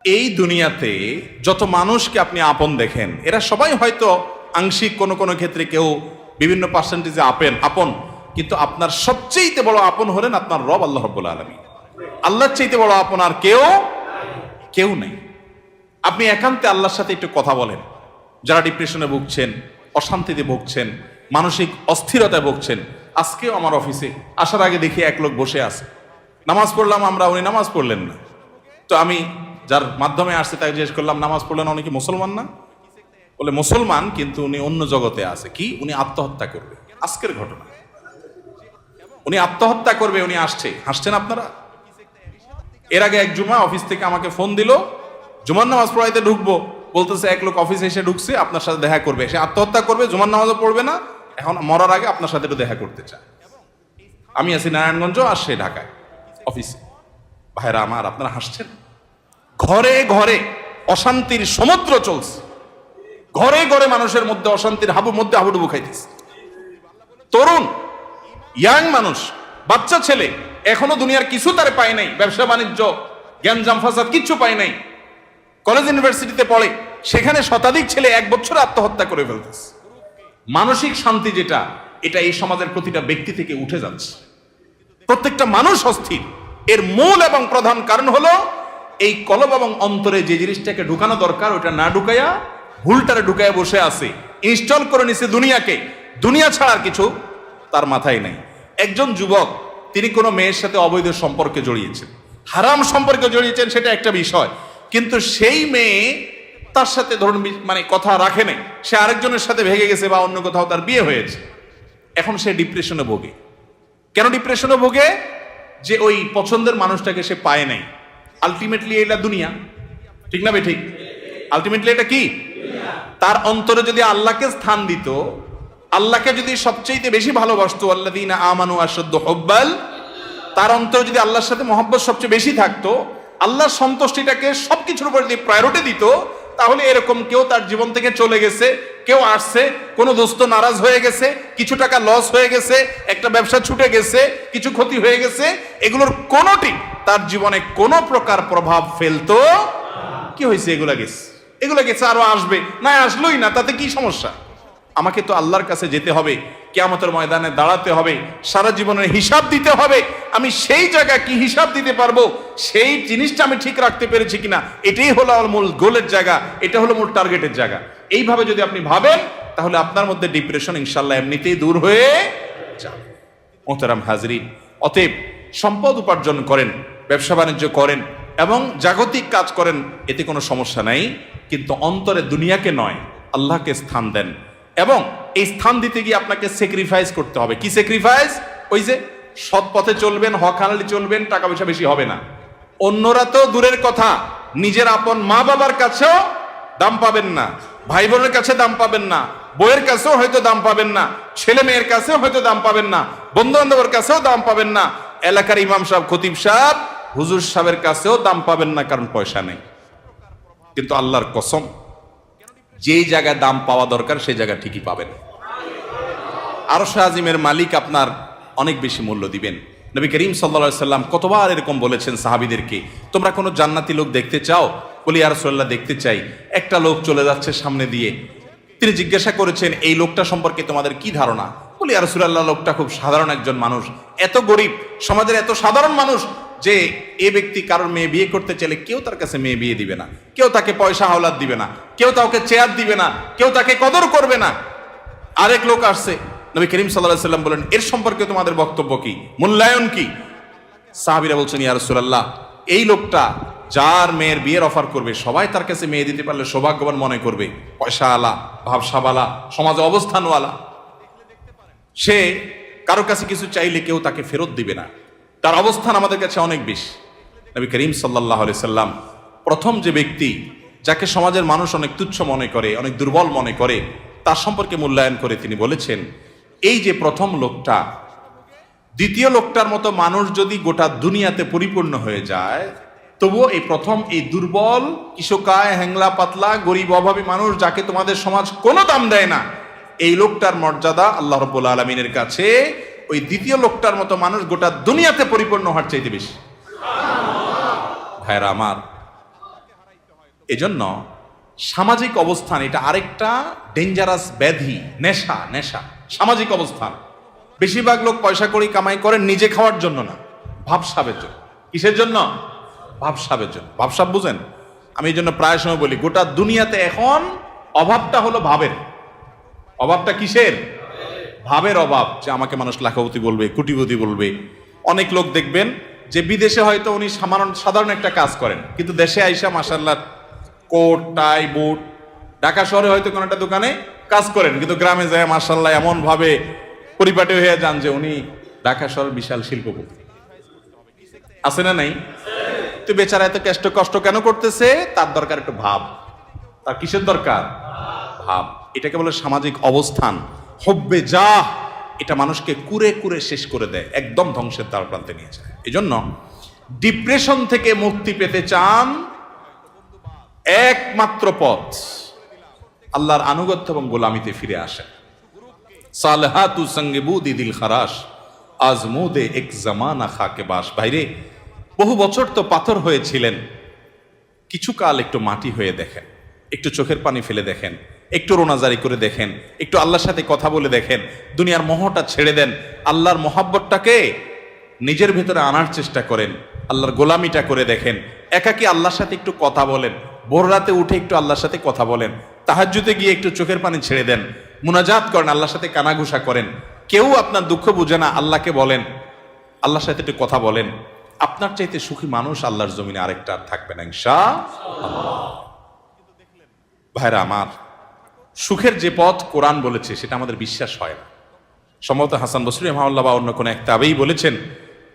এই দুনিয়াতে যত মানুষকে আপনি আপন দেখেন, এরা সবাই হয়তো আংশিক কোনো কোনো ক্ষেত্রে কেউ বিভিন্ন পার্সেন্টেজে আপন, কিন্তু আপনার সবচেয়ে বড় আপন হলেন আপনার রব আল্লাহ রাব্বুল আলামিন। আল্লাহর চাইতে বড় আপন আর কেউ নেই। আপনি একান্তে আল্লাহর সাথে একটু কথা বলেন। যারা ডিপ্রেশনে ভুগছেন, অশান্তিতে ভুগছেন, মানসিক অস্থিরতায় ভুগছেন, আজকেও আমার অফিসে আসার আগে দেখি এক লোক বসে আছে। নামাজ পড়লাম আমরা, উনি নামাজ পড়লেন না। তো আমি যার মাধ্যমে আসছে তাকে জিজ্ঞেস করলাম, নামাজ পড়লেন, উনি কি মুসলমান না? বলে মুসলমান, কিন্তু উনি অন্য জগতে আছে। কি? উনি আত্মহত্যা করবে। আজকের ঘটনা, উনি আত্মহত্যা করবে, উনি আসছে। হাসছেন আপনারা? এর আগে এক জুমা অফিস থেকে আমাকে ফোন দিল, জুমার নামাজ পড়াইতে ঢুকবো, বলতেছে এক লোক অফিসে এসে ঢুকছে, আপনার সাথে দেখা করবে, সে আত্মহত্যা করবে, জুমার নামাজও পড়বে না, এখন মরার আগে আপনার সাথে একটু দেখা করতে চায়। আমি আছি নারায়ণগঞ্জ, আর সে ঢাকায় অফিসে। ভাইরা আমার, আপনারা হাসছেন? ঘরে ঘরে অশান্তির সমুদ্র চলছে, ঘরে ঘরে মানুষের মধ্যে অশান্তির হাবুডুবু খাইতেছে। তরুণ ইয়াং মানুষ, বাচ্চা ছেলে এখনো দুনিয়ার কিছু তারে পায় নাই, ব্যবসা বাণিজ্য জ্ঞানজাম ফাসাদ কিচ্ছু পায় নাই, কলেজ ইউনিভার্সিটিতে পড়ে, সেখানে শতাধিক ছেলে এক বছর আত্মহত্যা করে ফেলতেছে। মানসিক শান্তি যেটা, এটা এই সমাজের প্রতিটা ব্যক্তি থেকে উঠে যাচ্ছে। প্রত্যেকটা মানুষ অস্থির। এর মূল এবং প্রধান কারণ হলো এই কলব এবং অন্তরে যে জিনিসটাকে ঢুকানো দরকার ওটা না ঢুকাইয়া ভুলটারে ঢুকাইয়া বসে আছে, ইনস্টল করে নিছে দুনিয়াকে। দুনিয়া ছাড়ার কিছু তার মাথায় নাই। একজন যুবক, তিনি কোনো মেয়ের সাথে অবৈধ সম্পর্কে জড়িয়েছেন, হারাম সম্পর্কে জড়িয়েছেন, সেটা একটা বিষয়, কিন্তু সেই মেয়ে তার সাথে ধরুন মানে কথা রাখে নাই, সে আরেকজনের সাথে ভেগে গেছে বা অন্য কোথাও তার বিয়ে হয়েছে। এখন সে ডিপ্রেশনে ভোগে। কেন ডিপ্রেশনে ভোগে? যে ওই পছন্দের মানুষটাকে সে পায় নাই। আলটিমেটলি এটা দুনিয়া, ঠিক না? ঠিক। আলটিমেটলি এটা কি? তার অন্তরে যদি আল্লাহকে স্থান দিত, আল্লাহকে যদি সবচেয়ে বেশি ভালোবাসতো, আল্লাযীনা আমানু আশাদ্দু হুব্বাল, তার অন্তরে যদি আল্লাহর সাথে মহব্বত সবচেয়ে বেশি থাকতো, আল্লাহর সন্তুষ্টিটাকে সবকিছুর উপর যদি প্রায়োরিটি দিত, তাহলে এরকম কেউ তার জীবন থেকে চলে গেছে, কেউ আসছে, কোনো দোস্ত নারাজ হয়ে গেছে, কিছু টাকা লস হয়ে গেছে, একটা ব্যবসা ছুটে গেছে, কিছু ক্ষতি হয়ে গেছে, এগুলোর কোনোটি তার জীবনে কোনো প্রকার প্রভাব ফেলতো? কি হয়েছে? এগুলো গেছে, আরো আসবে, না আসলোই না, তাতে কি সমস্যা? আমাকে তো আল্লাহর কাছে যেতে হবে, কিয়ামতের ময়দানে দাঁড়াতে হবে, সারা জীবনের হিসাব দিতে হবে। আমি সেই জায়গায় কি হিসাব দিতে পারবো, সেই জিনিসটা আমি ঠিক রাখতে পেরেছি কিনা, এটাই হলো আমার মূল গোলের জায়গা, এটা হলো মূল টার্গেটের জায়গা। এইভাবে যদি আপনি ভাবেন, তাহলে আপনার মধ্যে ডিপ্রেশন ইনশাল্লাহ এমনিতেই দূর হয়ে যাবে। মোহতারাম হাজরিন, অতএব সম্পদ উপার্জন করেন, ব্যবসা বাণিজ্য করেন এবং জাগতিক কাজ করেন, এতে কোনো সমস্যা নাই, কিন্তু অন্তরে দুনিয়াকে নয়, আল্লাহকে স্থান দেন। এবং এই স্থান দিতে গিয়ে আপনাকে স্যাক্রিফাইস করতে হবে। কি স্যাক্রিফাইস? ওই যে সৎ পথে চলবেন, হক হালালি চলবেন, টাকা পয়সা বেশি হবে না। অন্যরা তো দূরের কথা, নিজের আপন মা বাবার কাছেও দাম পাবেন না, ভাই বোনের কাছে দাম পাবেন না, বইয়ের কাছেও হয়তো দাম পাবেন না, ছেলে মেয়ের কাছেও হয়তো দাম পাবেন না, বন্ধু বান্ধবের কাছেও দাম পাবেন না, এলাকার ইমাম সাহেব, খতিব সাহেব, হুজুর সাহেবের কাছেও দাম পাবেন না, কারণ পয়সা নেই। কিন্তু আল্লাহর কসম, যেই জায়গায় দাম পাওয়া দরকার সেই জায়গা ঠিকই পাবেন। আরশ আজিমের মালিক আপনার অনেক বেশি মূল্য দিবেন। নবী করিম সাল্লাল্লাহু আলাইহি সাল্লাম কতবার এরকম বলেছেন সাহাবীদেরকে, তোমরা কোনো জান্নাতি লোক দেখতে চাও? বলি ইয়া রাসূলুল্লাহ, দেখতে চাই। একটা লোক চলে যাচ্ছে সামনে দিয়ে, তিনি জিজ্ঞাসা করেছেন, এই লোকটা সম্পর্কে তোমাদের কি ধারণা? বলি ইয়া রাসূলুল্লাহ, লোকটা খুব সাধারণ একজন মানুষ, এত গরিব, সমাজের এত সাধারণ মানুষ যে এ ব্যক্তি কারোর মেয়ে বিয়ে করতে চাইলে কেউ তার কাছে মেয়ে বিয়ে দিবে না, কেউ তাকে পয়সা হাওলাত দিবে না, কেউ তাকে চেয়ার দিবে না, কেউ তাকে কদর করবে না। আরেক লোক আসছে, নবী করিম সাল্লাল্লাহু আলাইহি সাল্লাম বলেন, এর সম্পর্কে তোমাদের বক্তব্য কি, মূল্যায়ন কি? সাহাবীরা বলছেন, ইয়া রাসূলুল্লাহ, এই লোকটা যার মেয়ের বিয়ের অফার করবে, সবাই তার কাছে মেয়ে দিতে পারলে সৌভাগ্যবান মনে করবে, পয়সা আলা, ভাবসাবালা, সমাজে অবস্থানওয়ালা। সে কারো কাছে কিছু চাইলে কেউ তাকে ফেরত দিবে না, তার অবস্থান আমাদের কাছে অনেক বেশি। নবী করিম সাল্লাল্লাহু আলাইহি সাল্লাম প্রথম যে ব্যক্তি যাকে সমাজের মানুষ অনেক তুচ্ছ মনে করে, অনেক দুর্বল মনে করে, তার সম্পর্কে মূল্যায়ন করে তিনি বলেছেন, এই যে প্রথম লোকটা, দ্বিতীয় লোকটার মতো মানুষ যদি গোটা দুনিয়াতে পরিপূর্ণ হয়ে যায়, তবুও এই প্রথম এই দুর্বল, কিশোকায়, হ্যাংলা পাতলা, গরিব, অভাবী মানুষ, যাকে তোমাদের সমাজ কোনো দাম দেয় না, এই লোকটার মর্যাদা আল্লাহ রাব্বুল আলামিনের কাছে ওই দ্বিতীয় লোকটার মতো মানুষ গোটা দুনিয়াতে পরিপূর্ণ হওয়ার চাইতে বেশি। ভাইরা আমার, এজন্য সামাজিক অবস্থান এটা আরেকটা ডেঞ্জারাস ব্যাধি, নেশা। সামাজিক অবস্থান, বেশিরভাগ লোক পয়সা করি কামাই করেন নিজে খাওয়ার জন্য না, ভাবসাবের জন্য। কিসের জন্য? ভাবসাবের জন্য। ভাবসাব বুঝেন? আমি এই জন্য প্রায় সময় বলি, গোটা দুনিয়াতে এখন অভাবটা হলো ভাবের। অভাবটা কিসের? ভাবের অভাব। যে আমাকে মানুষ লাখপতি বলবে, কোটিপতি বলবে। অনেক লোক দেখবেন যে বিদেশে হয়তো উনি সাধারণ একটা কাজ করেন, কিন্তু দেশে আইসা মাশাআল্লাহ কোট টাই বুট, ঢাকা শহরে হয়তো কোনো একটা দোকানে কাজ করেন, কিন্তু গ্রামে যায় মাশাআল্লাহ এমন ভাবে পরিপাটি হয়ে যান যে উনি ঢাকা শহরের বিশাল শিল্পপতি। আছে না নাই? তো বেচারা এত কষ্ট কেন করতেছে? তার দরকার একটু ভাব। তার কিসের দরকার? ভাব। এটাকে বলে সামাজিক অবস্থান। হব্বে যা, এটা মানুষকে কুরে কুরে শেষ করে দেয়, একদম ধ্বংসের দ্বার প্রান্তে নিয়ে যায়। এই জন্য ডিপ্রেশন থেকে মুক্তি পেতে চান, একমাত্র পথ আল্লাহর আনুগত্য এবং গোলামিতে ফিরে আসেন। সালহাতু সঙ্গে বুদি দিল খারাস, আজমুদে এক জামানা খাকে বাস। ভাইরে, বহু বছর তো পাথর হয়েছিলেন, কিছু কাল একটু মাটি হয়ে দেখেন, একটু চোখের পানি ফেলে দেখেন, একটু রোনাজারি করে দেখেন, একটু আল্লাহর সাথে কথা বলে দেখেন, দুনিয়ার মোহটা ছেড়ে দেন, আল্লাহর মোহাব্বতটাকে নিজের ভেতরে আনার চেষ্টা করেন, আল্লাহর গোলামিটা করে দেখেন। একাকী আল্লাহর সাথে একটু কথা বলেন, ভোর রাতে উঠে একটু আল্লাহর সাথে কথা বলেন, তাহাজ্জুদে গিয়ে একটু চোখের পানি ছেড়ে দেন, মুনাজাত করেন, আল্লাহর সাথে কানাঘুষা করেন। কেউ আপনার দুঃখ বুঝে না, আল্লাহকে বলেন, আল্লাহর সাথে একটু কথা বলেন। আপনার চাইতে সুখী মানুষ আল্লাহর জমিনে আরেকটা আর থাকবে না ইনশাআল্লাহ। ভাইরা আমার, সুখের যে পথ কোরআন বলেছে সেটা আমাদের বিশ্বাস হয় না। সম্ভবত হাসান বসরি রাহিমাহুল্লাহ বা অন্য কোন এক তাবেঈ বলেছেন,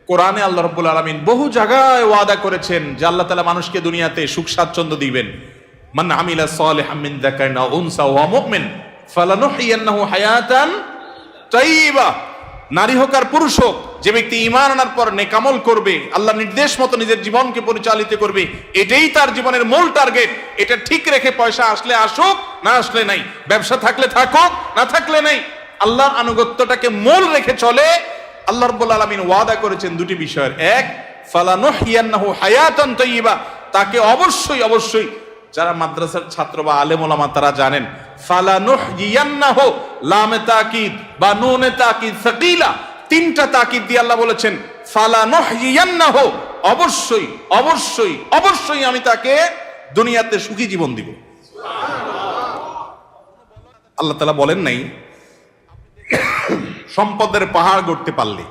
কোরআনে আল্লাহ রাব্বুল আলামিন বহু জায়গায় ওয়াদা করেছেন যে আল্লাহ তাআলা মানুষকে দুনিয়াতে সুখ স্বাচ্ছন্দ্য দিবেন। মান আমিলা সালিহাম মিন যাকারিন আও উনসা ওয়া মুমিন ফালানুহইয়ান্নাহু হায়াতান তাইয়্যিবা। নারী হোক আর পুরুষ হোক, যে ব্যক্তি ঈমান আনার পর নেক আমল করবে, আল্লাহর নির্দেশ মতো নিজের জীবনকে পরিচালিত করবে, এটাই তার জীবনের মূল টার্গেট। এটা ঠিক রেখে পয়সা আসলে আসুক, না আসলে নাই, ব্যবসা থাকলে থাকুক, না থাকলে নাই, আল্লাহর আনুগত্যটাকে মূল রেখে চলে। আল্লাহ রাব্বুল আলামিন ওয়াদা করেছেন দুটি বিষয়ের। এক, ফালানুহইয়ান্নাহু হায়াতান তাইয়্যিবা, তাকে অবশ্যই যারা মাদ্রাসার ছাত্র বা আলেম ওলামা তারা জানেন, ফালানুহইয়ান্নাহু লামে তাকিদ বা নুনে তাকিদ সাকিলা, তিনটা তাকিদ দিয়ে আল্লাহ বলেছেন ফালানুহইয়ান্নাহু, অবশ্যই আমি তাকে দুনিয়াতে সুখী জীবন দিব। আল্লাহ তাআলা বলেন নাই সম্পদের পাহাড় গড়তে পারলে,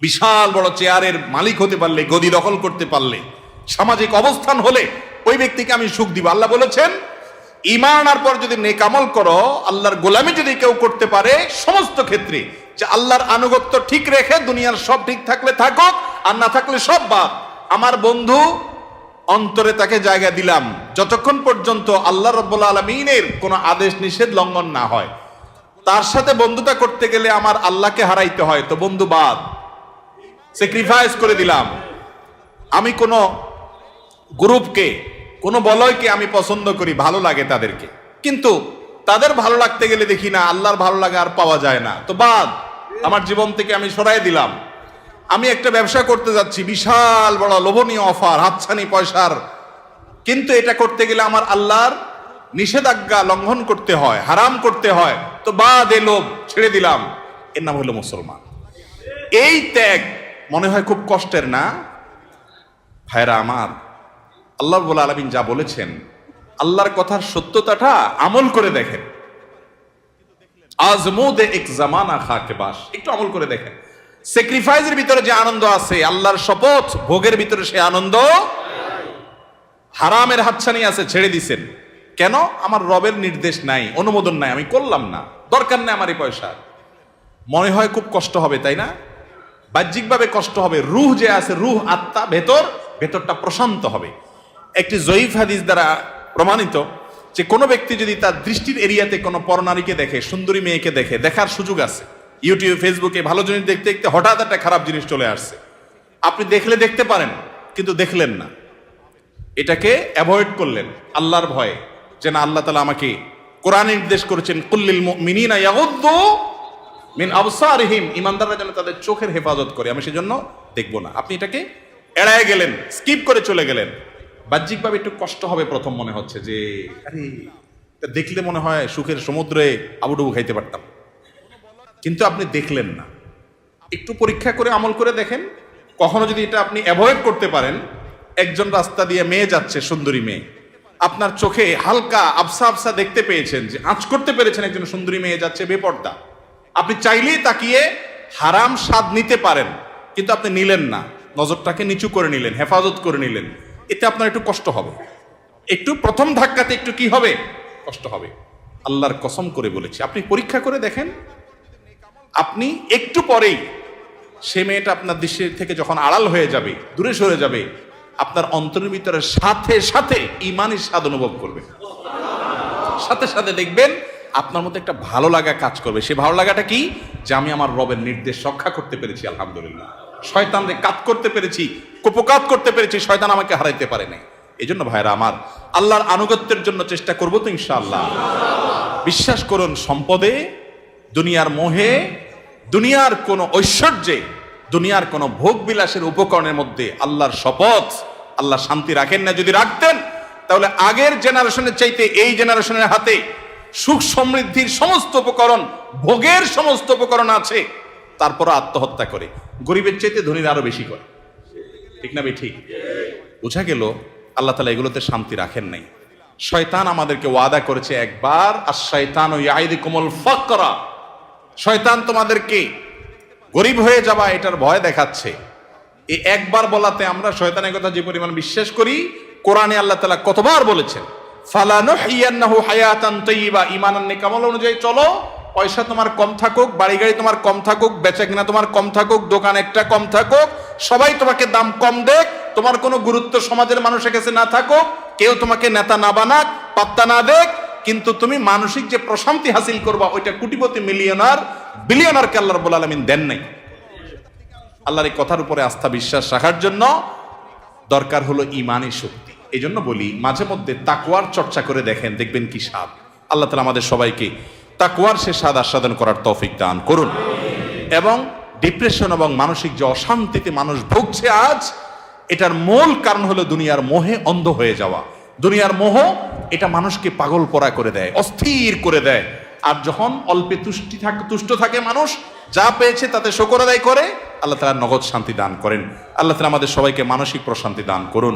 বিশাল বড় চেয়ারের মালিক হতে পারলে, গদি দখল করতে পারলে, সামাজিক অবস্থান হলে ওই ব্যক্তিকে আমি সুখ দিব। আল্লাহ বলেছেন ঈমান আনার পর যদি নেক আমল করো, আল্লাহর গোলামি যদি কেউ করতে পারে, সমস্ত ক্ষেত্রে যে আল্লাহর আনুগত্য ঠিক রেখে দুনিয়ার সব ঠিক থাকলে থাকুক, আর না থাকলে সব বাদ, আমার বন্ধু অন্তরে তাকে জায়গা দিলাম যতক্ষণ পর্যন্ত আল্লাহ রাব্বুল আলামিনের কোনো আদেশ নিষেধ লঙ্ঘন না হয়। তার সাথে বন্ধুতা করতে গেলে আমার আল্লাহকে হারাইতে হয়, তো বন্ধু বাদ, স্যাক্রিফাইস করে দিলাম। আমি কোনো গ্রুপকে, কোনো বলয়কে আমি পছন্দ করি, ভালো লাগে তাদেরকে, কিন্তু তাদের ভালো লাগতে গেলে দেখি না আল্লাহর ভালো লাগা আর পাওয়া যায় না, তো বাদ, আমার জীবন থেকে আমি সরাই দিলাম। আমি একটা ব্যবসা করতে যাচ্ছি, বিশাল বড় লোভনীয় অফার, হাতছানি পয়সার, কিন্তু এটা করতে গেলে আমার আল্লাহর নিষেধাজ্ঞা লঙ্ঘন করতে হয়, হারাম করতে হয়, তো বাদ, এ লোভ ছেড়ে দিলাম। এর নাম হলো মুসলমান। এই ত্যাগ মনে হয় খুব কষ্টের না? ভাইরা আমার, আল্লাহ রাব্বুল আলামিন যা বলেছেন, আল্লাহর কথার সত্যতাটা আমল করে দেখেন। আজমুদে এক জামানা খাকে বাস, একটু আমল করে দেখেন। স্যাক্রিফাইসের ভিতরে যে আনন্দ আছে, আল্লাহর শপথ ভোগের ভিতরে সে আনন্দ। হারামের হাতছানি আছে, ছেড়ে দিছেন কেন? আমার রবের নির্দেশ নাই, অনুমোদন নাই, আমি করলাম না, দরকার নেই আমার এই পয়সা। মনে হয় খুব কষ্ট হবে, তাই না? বাহ্যিকভাবে কষ্ট হবে, রূহ যে আছে, রূহ আত্মা ভেতরটা প্রশান্ত হবে। একটি জয়ীফ হাদিস দ্বারা প্রমাণিত যে কোনো ব্যক্তি যদি তার দৃষ্টির এরিয়াতে কোনো পরনারীকে দেখে, সুন্দরী মেয়েকে দেখে, দেখার সুযোগ আছে, ইউটিউব ফেসবুকে ভালো জিনিস দেখতে দেখতে হঠাৎ একটা খারাপ জিনিস চলে আসছে, আপনি দেখলে দেখতে পারেন, কিন্তু দেখলেন না, এটাকে অ্যাভয়েড করলেন আল্লাহর ভয়ে, যে না, আল্লাহ তাআলা আমাকে কোরআনে নির্দেশ করেছেন কুল্লিল মুমিনিনা ইয়াগুদ্দু মিন আবসারিহিম, ঈমানদাররা যেন তাদের চোখের হেফাজত করে, আমি সেজন্য দেখবো না। আপনি এটাকে এড়ায় গেলেন, স্কিপ করে চলে গেলেন। বাহ্যিকভাবে একটু কষ্ট হবে, প্রথম মনে হচ্ছে যে আরে এটা দেখলে মনে হয় সুখের সমুদ্রে আবুডুবু খাইতে পারতাম, কিন্তু আপনি দেখলেন না। একটু পরীক্ষা করে আমল করে দেখেন, কখনো যদি এটা আপনি অ্যাভয়েড করতে পারেন। একজন রাস্তা দিয়ে মেয়ে যাচ্ছে, সুন্দরী মেয়ে, আপনার চোখে হালকা আবসা আবসা দেখতে পেয়েছেন, যে আঁচ করতে পেরেছেন একজন সুন্দরী মেয়ে যাচ্ছে বেপর্দা, আপনি চাইলেই তাকিয়ে হারাম স্বাদ নিতে পারেন, কিন্তু আপনি নিলেন না, নজরটাকে নিচু করে নিলেন, হেফাজত করে নিলেন, এতে আপনার একটু কষ্ট হবে, একটু প্রথম ধাক্কাতে একটু কি হবে, কষ্ট হবে। আল্লাহর কসম করে বলেছি, আপনি পরীক্ষা করে দেখেন, আপনি একটু পরেই সে মেয়েটা আপনার দৃষ্টি থেকে যখন আড়াল হয়ে যাবে, দূরে সরে যাবে, আপনার অন্তরের ভিতরে সাথে সাথে ঈমানের স্বাদ অনুভব করবে, সাথে সাথে দেখবেন আপনার মধ্যে একটা ভালো লাগা কাজ করবে। সে ভালো লাগাটা কি, যে আমি আমার রবের নির্দেশ রক্ষা করতে পেরেছি, আলহামদুলিল্লাহ, শয়তানকে কাত করতে পেরেছি, কুপকাত করতে পেরেছি, শয়তান আমাকে হারাইতে পারে নাই। এই জন্য ভাইরা আমার, আল্লাহর আনুগত্যের জন্য চেষ্টা করবো তো ইনশাআল্লাহ। বিশ্বাস করুন, সম্পদে, দুনিয়ার মোহে, দুনিয়ার কোন ঐশ্বর্যে, দুনিয়ার কোন ভোগ বিলাসের উপকরণের মধ্যে আল্লাহর শপথ, আল্লাহ শান্তি রাখেন না। যদি রাখতেন তাহলে আগের জেনারেশনের চাইতে এই জেনারেশনের হাতে সুখ সমৃদ্ধির সমস্ত উপকরণ, ভোগের সমস্ত উপকরণ আছে, তারপর আত্মহত্যা করে, গরিবের চাইতে ধনীরা আরো বেশি করে। ঠিক না ভাই? ঠিক। বোঝা গেল আল্লাহ তাআলা এগুলোতে শান্তি রাখেন নাই। শয়তান আমাদেরকে ওয়াদা করেছে একবার, আশ-শাইতানু ইয়াইদুকুমুল ফাকরা, শয়তান তোমাদেরকে গরিব হয়ে যাবা এটার ভয় দেখাচ্ছে। এই একবার বলাতে আমরা শয়তানের কথা যে পরিমাণ বিশ্বাস করি, কোরআনে আল্লাহ তাআলা কতবার বলেছেন, ফালানুহিয়ান্নাহু হায়াতান তাইয়্যিবা, ঈমানান নেক আমল অনুযায়ী চলো। পয়সা তোমার কম থাকুক, বাড়ি গাড়ি তোমার কম থাকুক, বেচা কিনা তোমার কম থাকুক, দোকান একটা কম থাকুক, সবাই তোমাকে দাম কম দেখ, তোমার কোনো গুরুত্ব সমাজের মানুষের কাছে না থাকুক, কেউ তোমাকে নেতা না বানাক, পাত্তা না দেখ, কিন্তু তুমি মানসিক যে প্রশান্তি হাসিল করবা, ওইটা কোটিপতি, মিলিয়নার, বিলিয়নারকে আল্লাহ রাব্বুল আলামিন দেন নাই। আল্লাহর এই কথার উপরে আস্থা বিশ্বাস রাখার জন্য দরকার হলো ঈমানী শক্তি। এই জন্য বলি, মাঝে মধ্যে তাকওয়ার চর্চা করে দেখেন, দেখবেন কি স্বাদ। আল্লাহ তাআলা আমাদের সবাইকে তাকওয়ার সে স্বাদ আস্বাদন করার তৌফিক দান করুন। এবং ডিপ্রেশন এবং মানসিক যে অশান্তিতে মানুষ ভুগছে আজ, এটার মূল কারণ হলো দুনিয়ার মোহে অন্ধ হয়ে যাওয়া। দুনিয়ার মোহ এটা মানুষকে পাগল পরা করে দেয়, অস্থির করে দেয়। আর যখন অল্পে তুষ্ট থাকে মানুষ, যা পেয়েছে তাতে শুকর আদায় করে, আল্লাহ তাআলা নগদ শান্তি দান করেন। আল্লাহ তাআলা আমাদের সবাইকে মানসিক প্রশান্তি দান করুন।